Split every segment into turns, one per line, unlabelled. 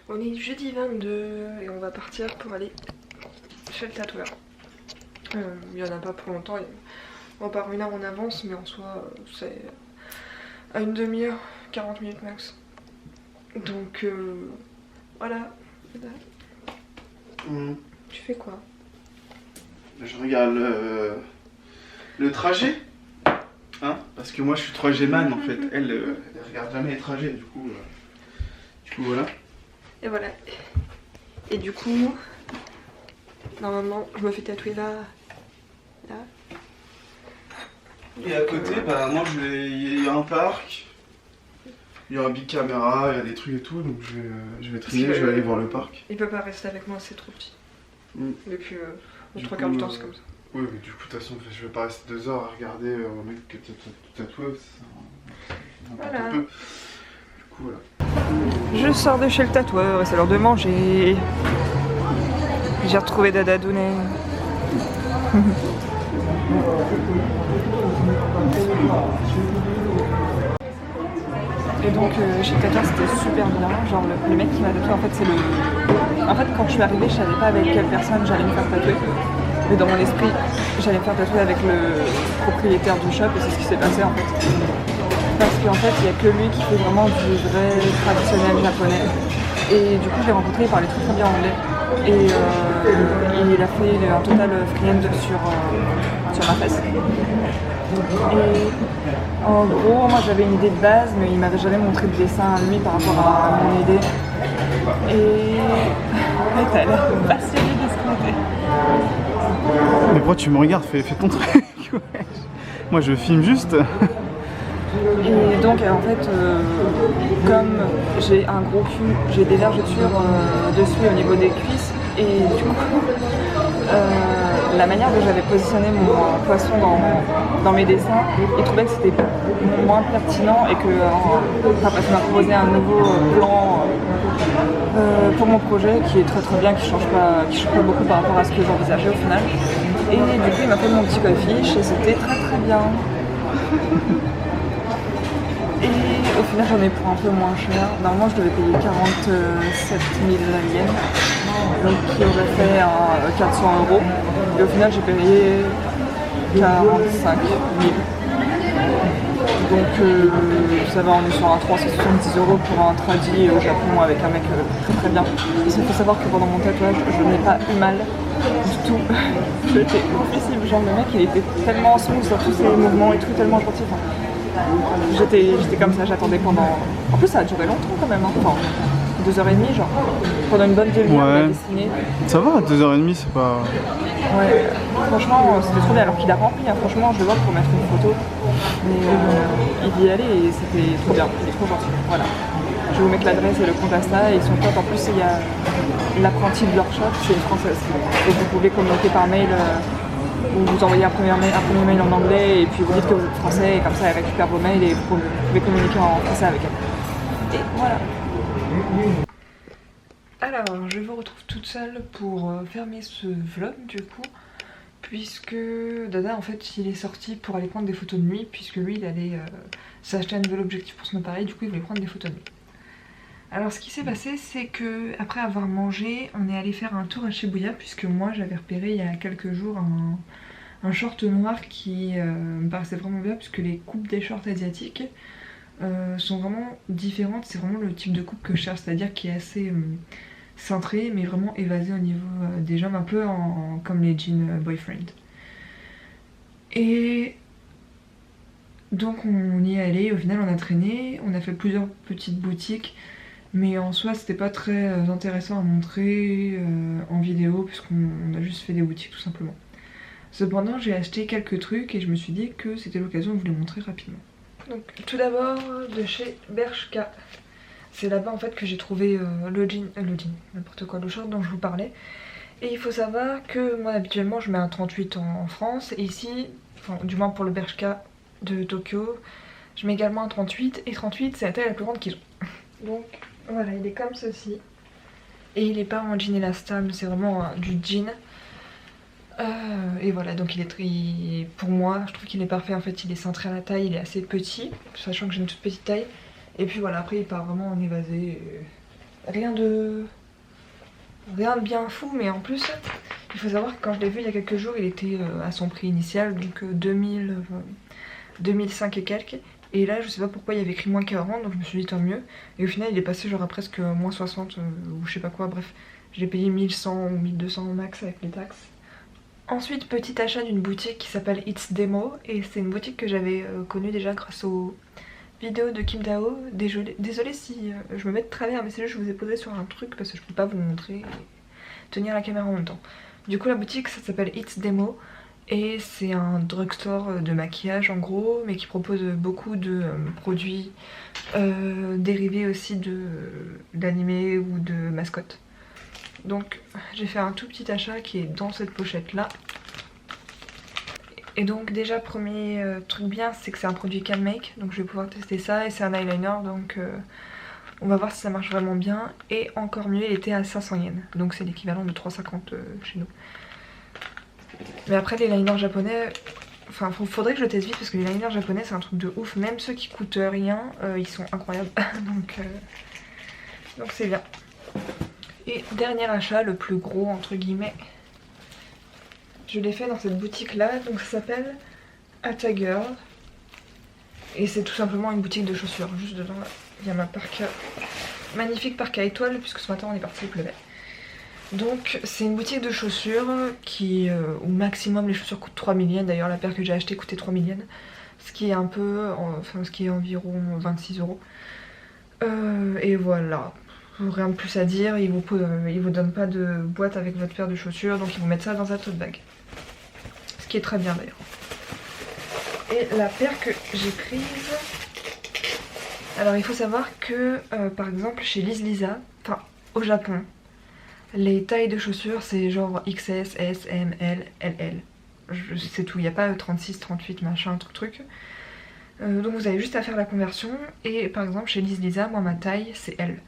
On est jeudi 22 et on va partir pour aller chez le tatoueur. Il n'y en a pas pour longtemps, on part 1 heure en avance, mais en soi c'est à une demi-heure, 40 minutes max. Donc voilà. Tu fais quoi?
Je regarde le trajet, hein, parce que moi je suis 3G man en fait. Elle regarde jamais les trajets, du coup voilà.
Et voilà. Et du coup, normalement, je me fais tatouer là.
Et à côté, bah moi il y a un parc, il y a un big caméra, il y a des trucs et tout, donc je vais trier, je vais aller voir le parc.
Il peut pas rester avec moi, c'est trop petit. Depuis les 3
coup,
quarts du temps, c'est comme ça.
Oui, mais du coup, de toute façon, je vais pas rester 2 heures à regarder un mec qui est tatoué,
Voilà.
Du coup, voilà.
Je sors de chez le tatoueur et c'est l'heure de manger. J'ai retrouvé Dada Dounet. Et donc chez le tatoueur c'était super bien. Genre le mec qui m'a tatoué, en fait c'est le... En fait quand je suis arrivée, je savais pas avec quelle personne j'allais me faire tatouer. Mais dans mon esprit, j'allais me faire tatouer avec le propriétaire du shop et c'est ce qui s'est passé en fait. Parce qu'en fait, il n'y a que lui qui fait vraiment du vrai traditionnel japonais. Et du coup, je l'ai rencontré, il parlait très très bien anglais. Et il a fait un total free-hand sur ma fesse. Et en gros, moi j'avais une idée de base, mais il m'avait jamais montré de dessin à lui par rapport à mon idée. Et t'as l'air passionné de ce qu'on fait.
Mais pourquoi tu me regardes? Fais ton truc. Moi je filme juste.
Et donc en fait, comme j'ai un gros cul, j'ai des vergetures dessus au niveau des cuisses et du coup la manière dont j'avais positionné mon poisson dans mes dessins, il trouvait que c'était moins pertinent et que parce qu'il m'a proposé un nouveau plan pour mon projet qui est très très bien, qui change pas beaucoup par rapport à ce que j'envisageais au final. Et du coup il m'a fait mon petit cofiche et c'était très très bien. Et au final j'en ai pour un peu moins cher. Normalement je devais payer 47 000 yens, donc qui aurait fait 400 €. Et au final j'ai payé 45 000. Donc ça va, on est sur un 370 € pour un tradi au Japon avec un mec très très bien. Il faut savoir que pendant mon tatouage je n'ai pas eu mal du tout. J'étais oufissime, genre le mec il était tellement smooth dans tous ses mouvements et tout, tellement gentil. J'étais comme ça, j'attendais pendant... En plus ça a duré longtemps quand même, hein. Enfin 2h30 genre. Pendant une bonne demi-heure il a dessiné.
Ça va, 2h30 c'est pas...
Ouais, franchement c'était trop bien alors qu'il a rempli, hein. Franchement je le vois pour mettre une photo. Mais il y allait et c'était trop bien, il est trop gentil. Voilà. Je vais vous mettre l'adresse et le compte Insta et son pote en plus il y a l'apprenti de leur shop, c'est une française. Donc vous pouvez communiquer par mail. Ou vous envoyez un premier mail en anglais et puis vous dites que vous êtes français et comme ça elle récupère vos mails et vous pouvez communiquer en français avec elle. Et voilà. Alors je vous retrouve toute seule pour fermer ce vlog du coup, puisque Dada en fait il est sorti pour aller prendre des photos de nuit, puisque lui il allait s'acheter un nouvel objectif pour son appareil, du coup il voulait prendre des photos de nuit. Alors ce qui s'est passé c'est que après avoir mangé on est allé faire un tour à Shibuya, puisque moi j'avais repéré il y a quelques jours un short noir qui me paraissait vraiment bien, puisque les coupes des shorts asiatiques sont vraiment différentes. C'est vraiment le type de coupe que je cherche, c'est-à-dire qui est assez cintré mais vraiment évasé au niveau des jambes, un peu comme les jeans boyfriend. Et donc on y est allé, au final on a traîné, on a fait plusieurs petites boutiques. Mais en soi c'était pas très intéressant à montrer en vidéo, puisqu'on a juste fait des boutiques tout simplement. Cependant j'ai acheté quelques trucs et je me suis dit que c'était l'occasion de vous les montrer rapidement. Donc tout d'abord de chez Bershka. C'est là-bas en fait que j'ai trouvé le jean, n'importe quoi, le short dont je vous parlais. Et il faut savoir que moi habituellement je mets un 38 en France, et ici, enfin du moins pour le Bershka de Tokyo, je mets également un 38, et 38 c'est la taille la plus grande qu'ils ont. Donc voilà, il est comme ceci. Et il est pas en jean élastable, c'est vraiment du jean. Et voilà, donc pour moi, je trouve qu'il est parfait. En fait, il est cintré à la taille, il est assez petit, sachant que j'ai une toute petite taille. Et puis voilà, après il part vraiment en évasé. rien de bien fou, mais en plus il faut savoir que quand je l'ai vu il y a quelques jours il était à son prix initial, donc 2005 et quelques, et là je sais pas pourquoi il y avait écrit moins 40, donc je me suis dit tant mieux, et au final il est passé genre à presque moins 60 ou je sais pas quoi, bref je l'ai payé 1100 ou 1200 au max avec les taxes. Ensuite, petit achat d'une boutique qui s'appelle It's Demo, et c'est une boutique que j'avais connue déjà grâce aux vidéos de Kim Dao. Désolée si je me mets de travers, mais c'est juste que je vous ai posé sur un truc parce que je peux pas vous montrer et tenir la caméra en même temps. Du coup la boutique ça s'appelle It's Demo, et c'est un drugstore de maquillage en gros, mais qui propose beaucoup de produits dérivés aussi d'animés ou de mascottes. Donc j'ai fait un tout petit achat qui est dans cette pochette là. Et donc déjà premier truc bien, c'est que c'est un produit Can Make, donc je vais pouvoir tester ça, et c'est un eyeliner, donc on va voir si ça marche vraiment bien. Et encore mieux, il était à 500 yens, donc c'est l'équivalent de 3,50 chez nous. Mais après les liners japonais, enfin faudrait que je le teste vite parce que les liners japonais c'est un truc de ouf, même ceux qui coûtent rien, ils sont incroyables. donc c'est bien. Et dernier achat, le plus gros entre guillemets, je l'ai fait dans cette boutique là, donc ça s'appelle Atta Girl. Et c'est tout simplement une boutique de chaussures. Juste dedans là, il y a ma parka, magnifique parka étoile, puisque ce matin on est parti, il pleuvait. Donc c'est une boutique de chaussures qui, au maximum les chaussures coûtent 3000 yens, d'ailleurs la paire que j'ai achetée coûtait 3000 yens. Ce qui est un peu, enfin ce qui est environ 26 euros. Et voilà. Rien de plus à dire, ils vous donnent pas de boîte avec votre paire de chaussures, donc ils vous mettent ça dans un tote bag. Ce qui est très bien d'ailleurs. Et la paire que j'ai prise... Alors il faut savoir que par exemple chez Liz Lisa, enfin au Japon, les tailles de chaussures c'est genre XS, S, M, L, LL. C'est tout, il n'y a pas 36, 38, machin, truc. Donc vous avez juste à faire la conversion, et par exemple chez Liz Lisa, moi ma taille c'est L.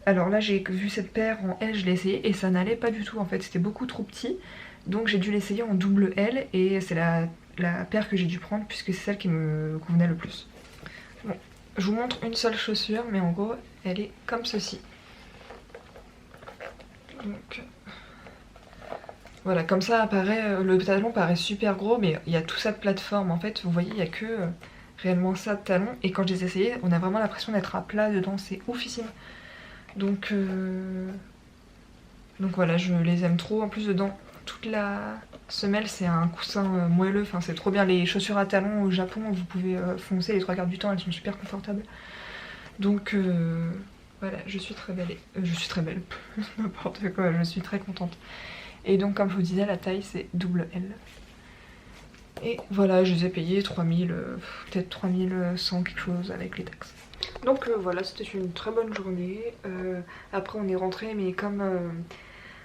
Alors là j'ai vu cette paire en L, je l'ai essayé et ça n'allait pas du tout en fait, c'était beaucoup trop petit. Donc j'ai dû l'essayer en double L, et c'est la paire que j'ai dû prendre puisque c'est celle qui me convenait le plus. Bon, je vous montre une seule chaussure, mais en gros elle est comme ceci. Donc voilà, comme ça apparaît, le talon paraît super gros, mais il y a tout ça de plateforme en fait, vous voyez il n'y a que réellement ça de talon, et quand je les ai essayés on a vraiment l'impression d'être à plat dedans, c'est oufissime. Donc voilà, je les aime trop. En plus dedans, toute la semelle c'est un coussin moelleux, enfin c'est trop bien. Les chaussures à talons au Japon, vous pouvez foncer les 3/4 du temps, elles sont super confortables. Donc voilà, je suis très belle, n'importe quoi, je suis très contente. Et donc comme je vous disais, la taille c'est double L. Et voilà, je les ai payés 3000, peut-être 3100 quelque chose avec les taxes. Donc voilà, c'était une très bonne journée. Après on est rentré, mais comme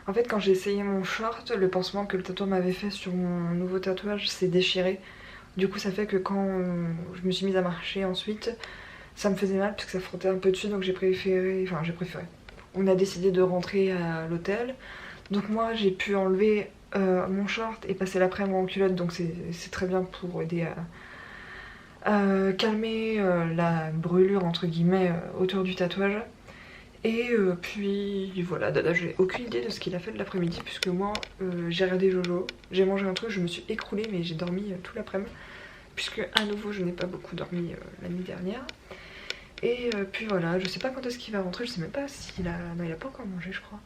en fait quand j'ai essayé mon short, le pansement que le tatoueur m'avait fait sur mon nouveau tatouage s'est déchiré. Du coup ça fait que quand je me suis mise à marcher ensuite, ça me faisait mal parce que ça frottait un peu dessus, donc j'ai préféré. On a décidé de rentrer à l'hôtel. Donc moi j'ai pu enlever mon short et passer l'après-midi en culotte, donc c'est très bien pour aider à calmer la brûlure entre guillemets autour du tatouage. Et puis voilà, Dada, j'ai aucune idée de ce qu'il a fait de l'après-midi, puisque moi j'ai regardé Jojo, j'ai mangé un truc, je me suis écroulée, mais j'ai dormi tout l'après-midi, puisque à nouveau je n'ai pas beaucoup dormi la nuit dernière. Et puis voilà, je sais pas quand est-ce qu'il va rentrer, je sais même pas s'il a... Non, il a pas encore mangé je crois.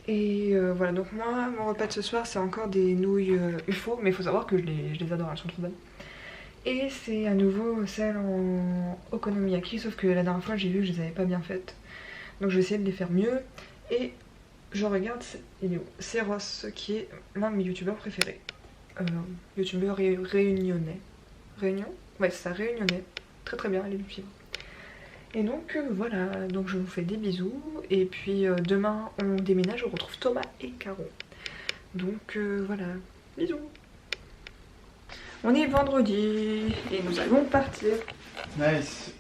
Et voilà, donc moi mon repas de ce soir c'est encore des nouilles UFO, mais il faut savoir que je les adore, elles sont trop bonnes. Et c'est à nouveau celles en okonomiyaki, sauf que la dernière fois j'ai vu que je les avais pas bien faites. Donc je vais essayer de les faire mieux. Et je regarde, il est où ? C'est Ross, qui est l'un de mes youtubeurs préférés. Youtubeur réunionnais. Réunion ? Ouais, c'est ça, réunionnais. Très très bien, allez le suivre. Et donc voilà, donc je vous fais des bisous. Et puis demain on déménage, on retrouve Thomas et Caro. Donc voilà, bisous. On est vendredi et nous allons partir.
Nice.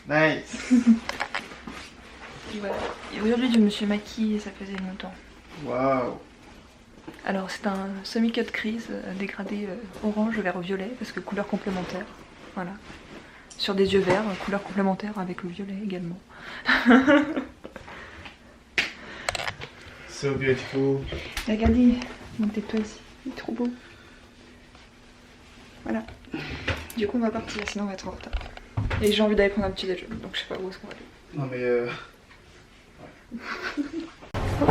Nice.
Voilà. Et aujourd'hui je me suis maquillée, ça faisait longtemps.
Waouh.
Alors c'est un semi-cut crease dégradé orange vers violet parce que couleur complémentaire. Voilà. sur des yeux verts, couleur complémentaire avec le violet également.
So beautiful.
Regardez, montez-toi ici, il est trop beau. Voilà. Du coup on va partir, sinon on va être en retard. Et j'ai envie d'aller prendre un petit déjeuner, donc je sais pas où est-ce qu'on va aller.
Non mais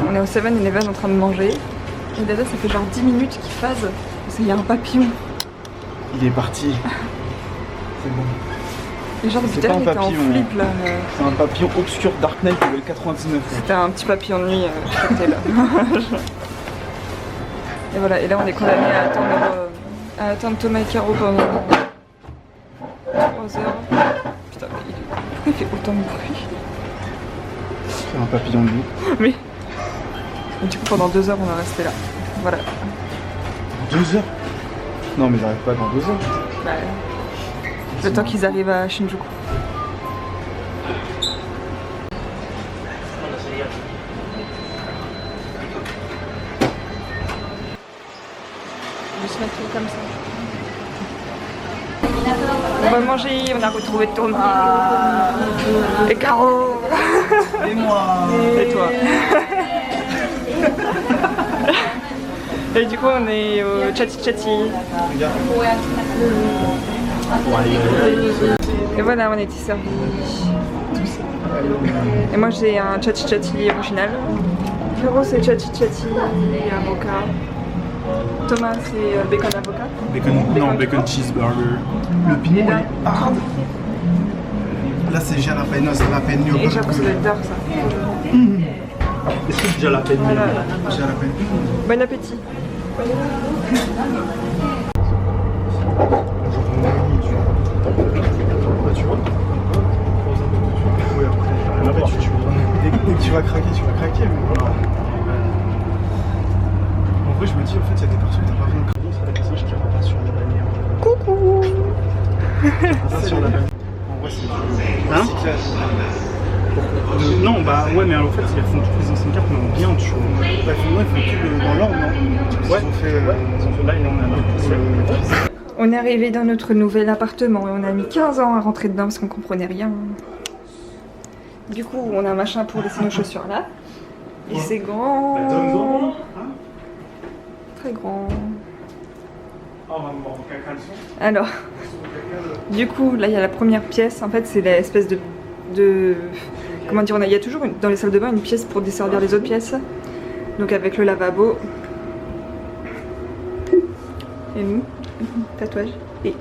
On est au 7-Eleven en train de manger. Et Dada, ça fait genre 10 minutes qu'il phase. Parce qu'il y a un papillon.
il est parti. C'est bon.
Et genre depuis
C'est
tout à
pas
l'heure,
un
il était en
papillon,
flip là.
C'est un papillon obscur Dark Knight level 99.
C'était un petit papillon de nuit qui était là. Et voilà, et là on est condamné à attendre Thomas et Caro pendant 3 heures. Putain, mais pourquoi il fait autant de bruit?
C'est un papillon de nuit.
Oui. Et du coup pendant 2 heures on va rester là. Voilà.
2 heures? Non mais j'arrive pas dans 2 heures.
Bah, le temps qu'ils arrivent à Shinjuku. Je vais se mettre comme ça. On va manger, on a retrouvé Thomas et Caro
Et moi.
et toi. Et du coup on est au Chatty Chatty.
Regarde.
Et voilà, on a été servis. Et moi j'ai un Chatty Chatty original. Caro c'est Chatty Chatty et avocat. Thomas c'est bacon avocat.
Bacon cheeseburger.
Le piment il est hard. Là c'est jalapenos, jalapeno.
Et j'avoue ça doit être d'or ça.
Est-ce que déjà la peine
Voilà.
Jalapeno.
Bon appétit.
Tu vois. Oui, après dès que tu vas craquer, tu vas craquer. Mais voilà. En vrai, je me dis, en fait, il y a des personnes qui n'ont pas besoin de craquer. C'est la personne qui repasse sur la bannière.
Coucou.
Repasse sur la bannière. En vrai, c'est du recyclage.
Non, bah ouais, mais en fait, ils font toutes les anciennes cartes, mais en bien, tu vois.
Bah, ils font plus dans l'ordre, non?
Ouais,
Ils ont fait.
là, il en a marre.
On est arrivé dans notre nouvel appartement et on a mis 15 ans à rentrer dedans parce qu'on comprenait rien. Du coup, on a un machin pour laisser nos chaussures là. Et c'est grand. Très grand.
Ah, on va me voir en caca le son.
Alors, du coup, là il y a la première pièce. En fait, c'est l'espèce de comment dire, il y a toujours dans les salles de bain une pièce pour desservir les autres pièces. Donc avec le lavabo. Et nous, tatouage. Et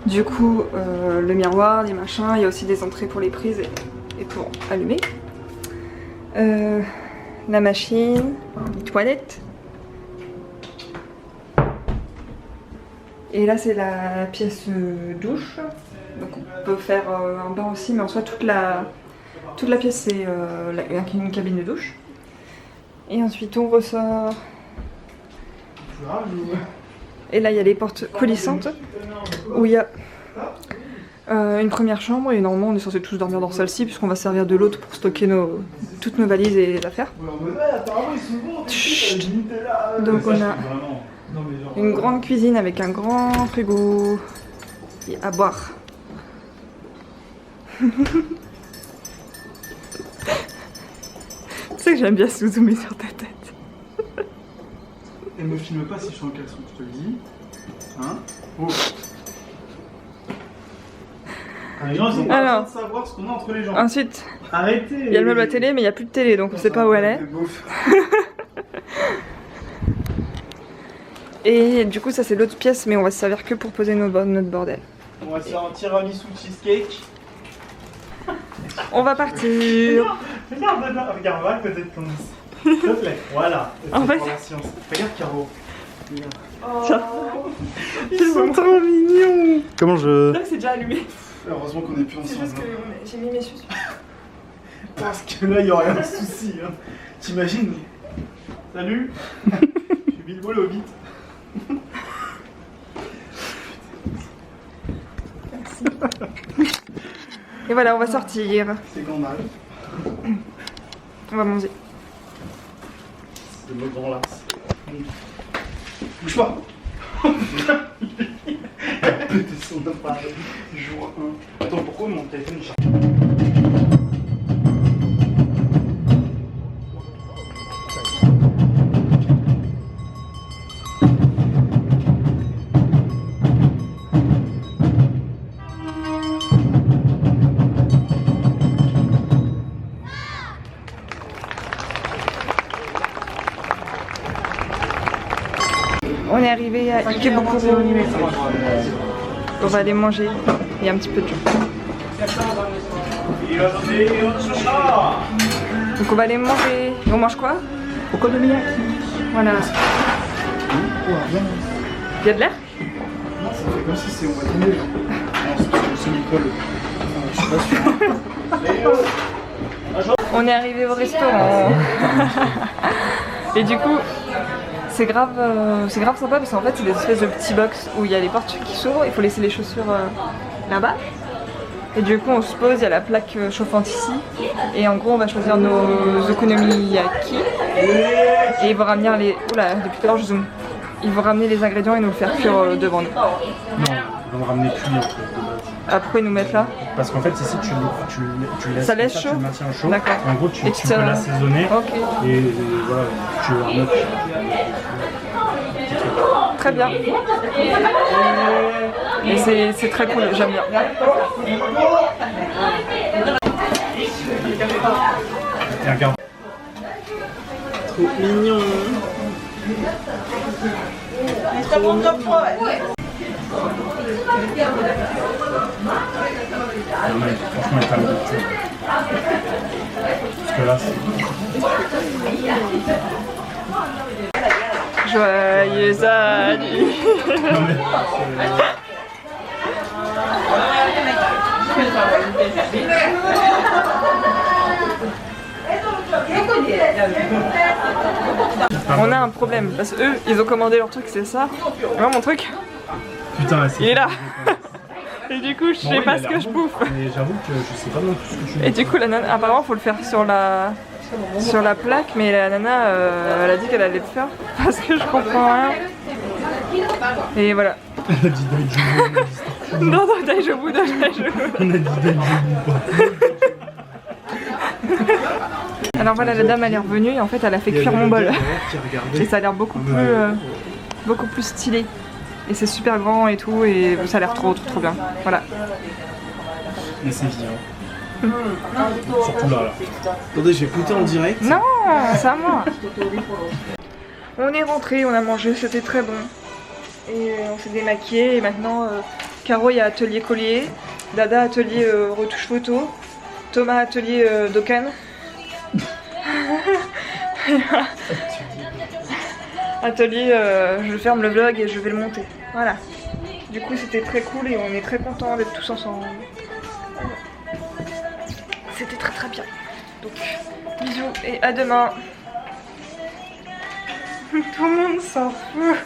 du coup, le miroir, les machins, il y a aussi des entrées pour les prises et pour allumer. La machine, les toilettes. Et là c'est la pièce douche. Donc on peut faire un bain aussi, mais en soi toute la pièce c'est une cabine de douche. Et ensuite on ressort. Et là il y a les portes coulissantes où il y a une première chambre et normalement on est censé tous dormir dans celle-ci puisqu'on va servir de l'autre pour stocker toutes nos valises et les affaires. Chut. Donc on a une grande cuisine avec un grand frigo et à boire. Tu sais que j'aime bien sous-zoomer sur ta tête.
Et me filme pas si je suis en caleçon, je te le dis. Hein? Oh. Les gens, ils ont pas besoin de savoir ce qu'on a entre les jambes.
Ensuite,
Arrêtez!
il y a le meuble à télé, mais il n'y a plus de télé, donc on sait pas où elle est. Et du coup, ça c'est l'autre pièce, mais on va se servir que pour poser notre bordel.
On va se faire un tiramisu cheesecake.
On va partir.
Regarde, va peut-être comme ça. S'il te plaît, voilà.
En fait,
pour la science. Regarde Caro.
Ils sont trop mignons.
Comment je...
Là, c'est déjà allumé.
Heureusement qu'on est plus
C'est
ensemble.
juste que j'ai mis mes chaussures.
Parce que là, il y aurait un souci. Hein. T'imagines?
Salut. Je suis Bilbo le Hobbit.
Et voilà, on va sortir.
C'est quand on arrive.
On va manger.
C'est le grand lars.
Bouge pas. de son appareil. Jour 1.
Attends, pourquoi mon téléphone il charge?
On est arrivé à Ikebukuro. On va aller manger. Il y a un petit peu de gens. Donc on va aller manger. Et on mange quoi?
Okonomiyaki.
Voilà. Il y a de l'air?
Non, ça fait comme si c'est au mois de mai. Non, c'est Nicole. Je suis pas sûr.
On est arrivé au restaurant. Et du coup, c'est grave sympa parce qu'en fait c'est des espèces de petits box où il y a les portes qui s'ouvrent, il faut laisser les chaussures là-bas. Et du coup on se pose, il y a la plaque chauffante ici. Et en gros on va choisir nos okonomiyaki. Et ils vont ramener les... Oula, depuis tout à l'heure je zoome. Ils vont ramener les ingrédients et nous le faire cuire devant nous.
Non, ils vont me ramener cuit en fait.
Après ils nous mettent là.
Parce qu'en fait ici tu laisses
Ça laisse
ça,
chaud.
tu le maintiens chaud.
D'accord.
En gros tu
Et
peux l'assaisonner.
Ok.
Et voilà, tu remontes.
Très bien. Et c'est très cool, j'aime bien.
Et regarde.
Trop mignon.
Non, mais franchement, il est pas mal. Parce que là, c'est.
Joyeux anniversaire.
Non, mais.
On a un problème parce que eux ils ont commandé leur truc, c'est ça. Et moi mon truc
Putain,
il est là. Et du coup je sais pas ce que je bouffe.
Mais j'avoue que je sais pas non plus ce que je
Et du coup la nana, apparemment faut le faire sur la plaque, mais la nana elle a dit qu'elle allait le faire parce que je comprends rien. Et voilà.
On a dit Daijobu, on a dit
Non non Daijobu, Daijobu.
On a dit Daijobu.
Alors voilà, la dame elle est revenue et en fait elle a fait cuire mon bol. Et ça a l'air beaucoup plus stylé. Et c'est super grand et tout, et ça a l'air trop bien. Voilà.
Mais c'est bien. Surtout là.
Attendez, j'ai écouté en direct.
Non, c'est à moi. On est rentré, on a mangé, c'était très bon. Et on s'est démaquillé et maintenant Caro il y a atelier collier, Dada atelier retouche photo, Thomas atelier dokan. Atelier, je ferme le vlog et je vais le monter. Voilà. Du coup c'était très cool et on est très contents d'être tous ensemble. C'était très bien. Donc bisous et à demain. Tout le monde s'en fout.